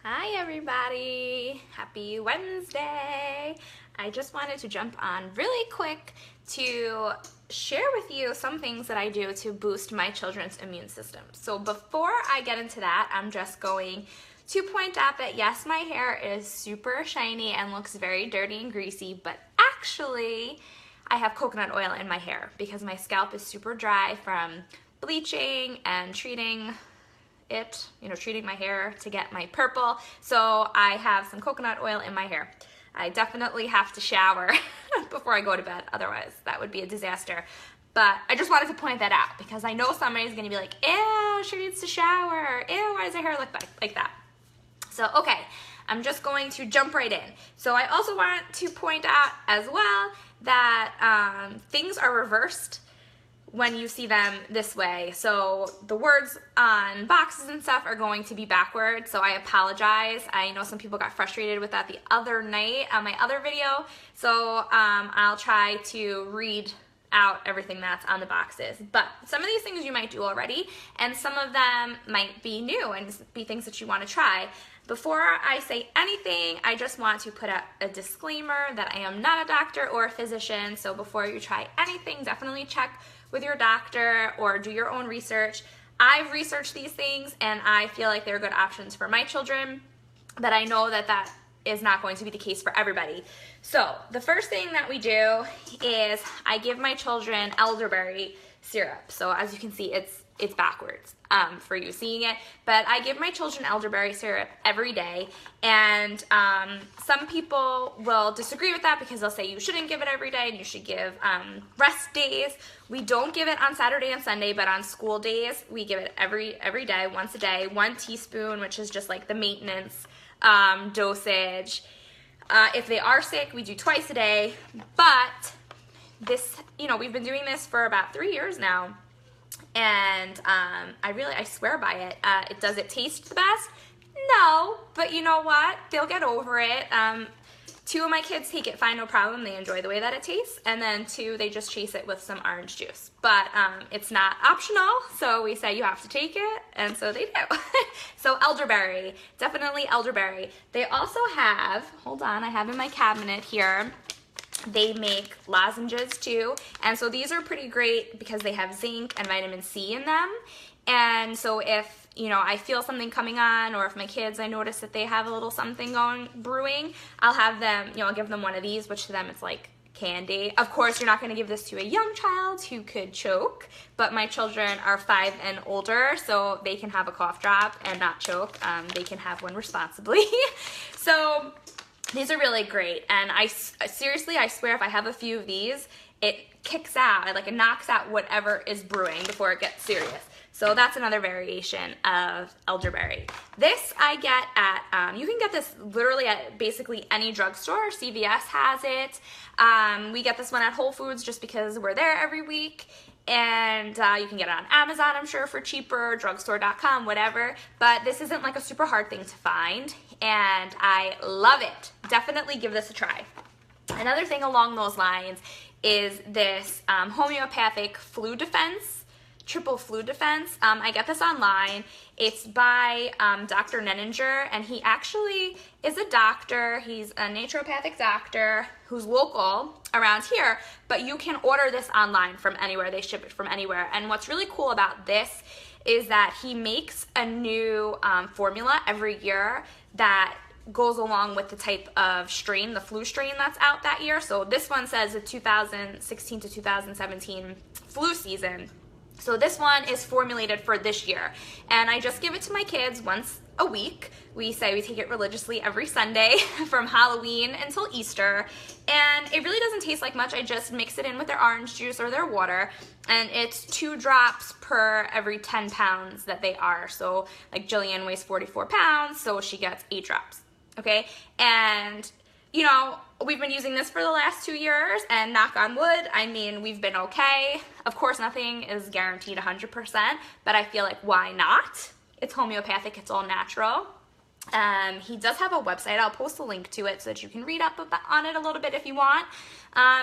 Hi everybody! Happy Wednesday! I just wanted to jump on really quick to share with you some things that I do to boost my children's immune system. So before I get into that, I'm just going to point out that yes, my hair is super shiny and looks very dirty and greasy, but actually I have coconut oil in my hair because my scalp is super dry from bleaching and treating my hair to get my purple. So I have some coconut oil in my hair. I definitely have to shower before I go to bed, otherwise that would be a disaster. But I just wanted to point that out because I know somebody's gonna be like, ew, she needs to shower. Ew, why does her hair look like that? So, okay, I'm just going to jump right in. So I also want to point out as well that things are reversed when you see them this way. So the words on boxes and stuff are going to be backwards, so I apologize. I know some people got frustrated with that the other night on my other video, so I'll try to read out everything that's on the boxes. But some of these things you might do already, and some of them might be new and be things that you want to try. Before I say anything, I just want to put out a disclaimer that I am not a doctor or a physician, so before you try anything, definitely check with your doctor or do your own research. I've researched these things and I feel like they're good options for my children, but I know that that is not going to be the case for everybody. So the first thing that we do is I give my children elderberry syrup. So as you can see, it's backwards for you seeing it, but I give my children elderberry syrup every day, and some people will disagree with that because they'll say you shouldn't give it every day and you should give rest days. We don't give it on Saturday and Sunday, but on school days we give it every day, once a day, 1 teaspoon, which is just like the maintenance dosage. If they are sick, we do twice a day, but this, we've been doing this for about 3 years now, and I swear by it. Does it taste the best? No, but you know what? They'll get over it. 2 of my kids take it fine, no problem. They enjoy the way that it tastes, and then 2, they just chase it with some orange juice. But it's not optional, so we say you have to take it, and so they do. So elderberry, definitely elderberry. They also have, hold on, I have in my cabinet here, they make lozenges too, and so these are pretty great because they have zinc and vitamin C in them. And so if I feel something coming on, or if my kids, I notice that they have a little something brewing, I'll have them, I'll give them one of these, which to them it's like candy. Of course, you're not going to give this to a young child who could choke, but my children are 5 and older, so they can have a cough drop and not choke. They can have one responsibly. So these are really great, and I seriously, I swear if I have a few of these, it kicks out, it knocks out whatever is brewing before it gets serious. So that's another variation of elderberry. This I get at, you can get this literally at basically any drugstore. CVS has it. We get this one at Whole Foods just because we're there every week. And you can get it on Amazon, I'm sure, for cheaper, drugstore.com, whatever. But this isn't like a super hard thing to find, and I love it. Definitely give this a try. Another thing along those lines is this homeopathic flu defense, triple flu defense. I get this online. It's by Dr. Nenninger, and he actually is a doctor. He's a naturopathic doctor who's local around here, but you can order this online from anywhere. They ship it from anywhere. And what's really cool about this is that he makes a new formula every year that goes along with the type of strain, the flu strain that's out that year. So this one says the 2016 to 2017 flu season. So this one is formulated for this year, and I just give it to my kids once a week. We say we take it religiously every Sunday from Halloween until Easter, and it really doesn't taste like much. I just mix it in with their orange juice or their water, and it's 2 drops per every 10 pounds that they are. So like Jillian weighs 44 pounds, so she gets 8 drops, okay? And we've been using this for the last 2 years, and knock on wood, I mean, we've been okay. Of course, nothing is guaranteed 100%, but I feel like why not? It's homeopathic, it's all natural. He does have a website. I'll post a link to it so that you can read up on it a little bit if you want.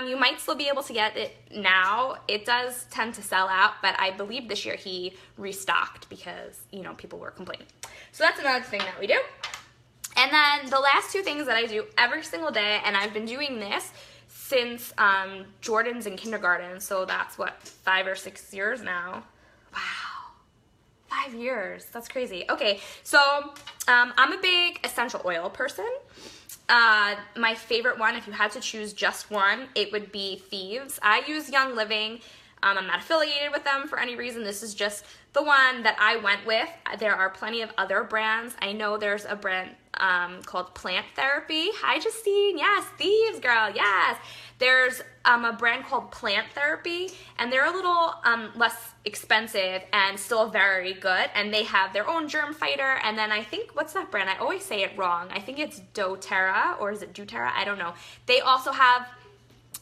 You might still be able to get it now. It does tend to sell out, but I believe this year he restocked because, people were complaining. So that's another thing that we do. And then the last two things that I do every single day, and I've been doing this since Jordan's in kindergarten, so that's what, 5 or 6 years now. Wow, 5 years, that's crazy. Okay, so I'm a big essential oil person. My favorite one, if you had to choose just one, it would be Thieves. I use Young Living. I'm not affiliated with them for any reason. This is just the one that I went with. There are plenty of other brands. I know there's a brand called Plant Therapy. Hi, Justine. Yes, Thieves, girl. Yes. There's a brand called Plant Therapy, and they're a little less expensive and still very good. And they have their own germ fighter. And then I think, what's that brand? I always say it wrong. I think it's doTERRA, or is it doTERRA? I don't know. They also have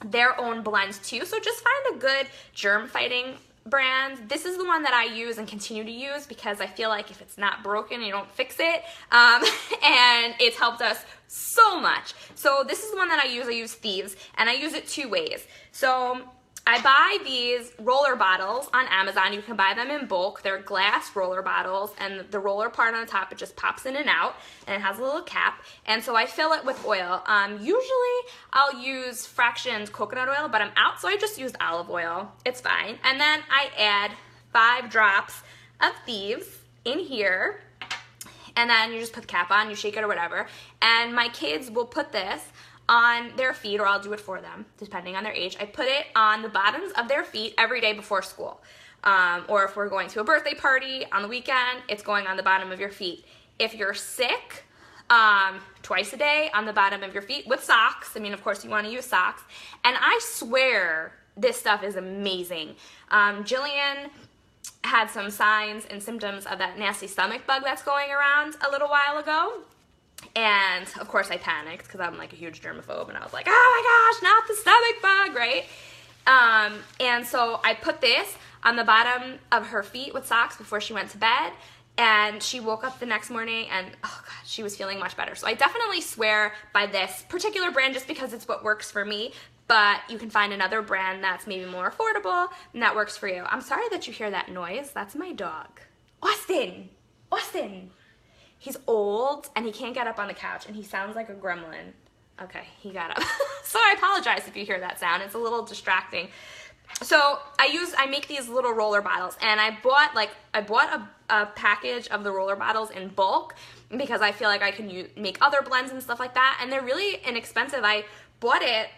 their own blends too, so just find a good germ fighting brand. This is the one that I use and continue to use because I feel like if it's not broken, you don't fix it, and it's helped us so much. So this is the one that I use Thieves, and I use it 2 ways. So I buy these roller bottles on Amazon. You can buy them in bulk. They're glass roller bottles, and the roller part on the top, it just pops in and out, and it has a little cap. And so I fill it with oil. Usually I'll use fractioned coconut oil, but I'm out, so I just used olive oil. It's fine. And then I add 5 drops of Thieves in here, and then you just put the cap on, you shake it or whatever. And my kids will put this on their feet, or I'll do it for them, depending on their age. I put it on the bottoms of their feet every day before school. Or if we're going to a birthday party on the weekend, it's going on the bottom of your feet. If you're sick, twice a day on the bottom of your feet with socks. I mean, of course, you want to use socks. And I swear this stuff is amazing. Jillian had some signs and symptoms of that nasty stomach bug that's going around a little while ago. And of course I panicked because I'm like a huge germaphobe, and I was like, oh my gosh, not the stomach bug, right? And so I put this on the bottom of her feet with socks before she went to bed, and she woke up the next morning and, oh God, she was feeling much better. So I definitely swear by this particular brand just because it's what works for me, but you can find another brand that's maybe more affordable and that works for you. I'm sorry that you hear that noise. That's my dog. Austin! Austin! He's old, and he can't get up on the couch, and he sounds like a gremlin. Okay, he got up. So I apologize if you hear that sound. It's a little distracting. So I make these little roller bottles, and I bought a package of the roller bottles in bulk because I feel like I can make other blends and stuff like that, and they're really inexpensive. I bought it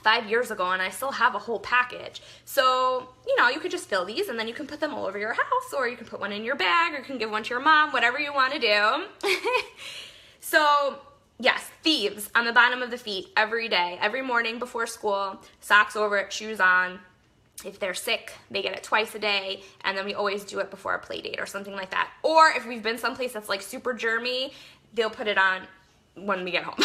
5 years ago, and I still have a whole package. So, you know, you could just fill these, and then you can put them all over your house, or you can put one in your bag, or you can give one to your mom, whatever you want to do. So, yes, Thieves on the bottom of the feet every day, every morning before school, socks over it, shoes on. If they're sick, they get it twice a day, and then we always do it before a play date or something like that. Or if we've been someplace that's like super germy, they'll put it on when we get home.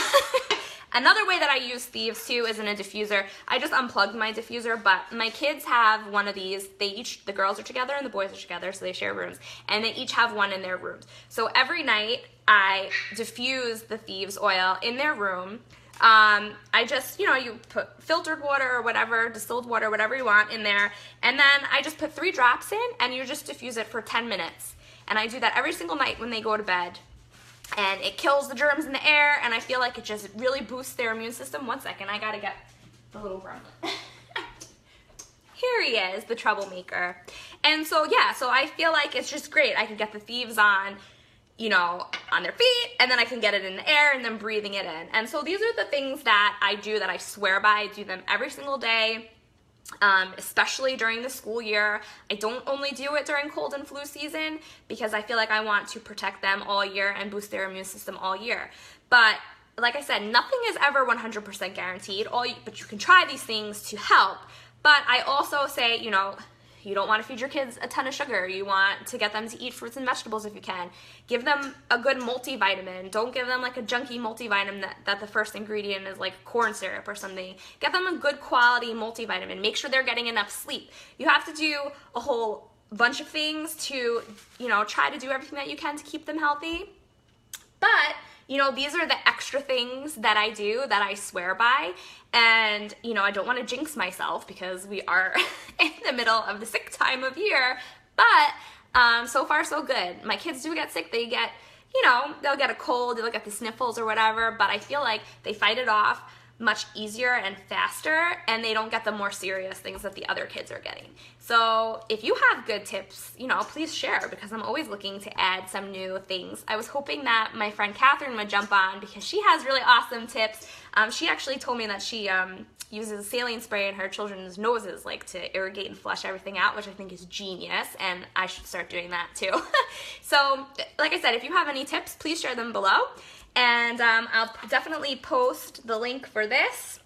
Another way that I use Thieves too is in a diffuser. I just unplugged my diffuser, but my kids have one of these. The girls are together and the boys are together, so they share rooms, and they each have one in their rooms. So every night I diffuse the Thieves oil in their room. I just, you know, you put filtered water or whatever, distilled water, whatever you want in there, and then I just put 3 drops in, and you just diffuse it for 10 minutes. And I do that every single night when they go to bed. And it kills the germs in the air, and I feel like it just really boosts their immune system. One second, I gotta get the little gremlin. Here he is, the troublemaker. And so, yeah, so I feel like it's just great. I can get the Thieves on, you know, on their feet, and then I can get it in the air and then breathing it in. And so these are the things that I do that I swear by. I do them every single day. Especially during the school year. I don't only do it during cold and flu season because I feel like I want to protect them all year and boost their immune system all year. But like I said, nothing is ever 100% guaranteed, but you can try these things to help. But I also say, you know, you don't want to feed your kids a ton of sugar. You want to get them to eat fruits and vegetables if you can. Give them a good multivitamin. Don't give them like a junky multivitamin that the first ingredient is like corn syrup or something. Get them a good quality multivitamin. Make sure they're getting enough sleep. You have to do a whole bunch of things to, you know, try to do everything that you can to keep them healthy. But, you know, these are the extra things that I do that I swear by. And, you know, I don't want to jinx myself because we are in the middle of the sick time of year. But so far, so good. My kids do get sick. They get, you know, they'll get a cold, they'll get the sniffles or whatever, but I feel like they fight it off much easier and faster, and they don't get the more serious things that the other kids are getting. So if you have good tips, you know, please share, because I'm always looking to add some new things. I was hoping that my friend Catherine would jump on because she has really awesome tips. She actually told me that she uses saline spray in her children's noses, like to irrigate and flush everything out, which I think is genius, and I should start doing that too. So like I said, if you have any tips, please share them below. And I'll definitely post the link for this,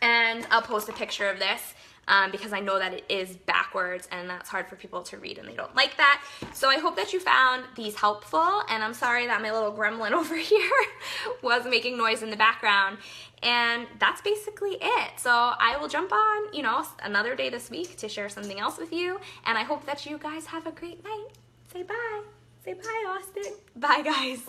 and I'll post a picture of this because I know that it is backwards and that's hard for people to read and they don't like that. So I hope that you found these helpful, and I'm sorry that my little gremlin over here was making noise in the background. And that's basically it. So I will jump on, you know, another day this week to share something else with you, and I hope that you guys have a great night. Say bye. Say bye, Austin. Bye, guys.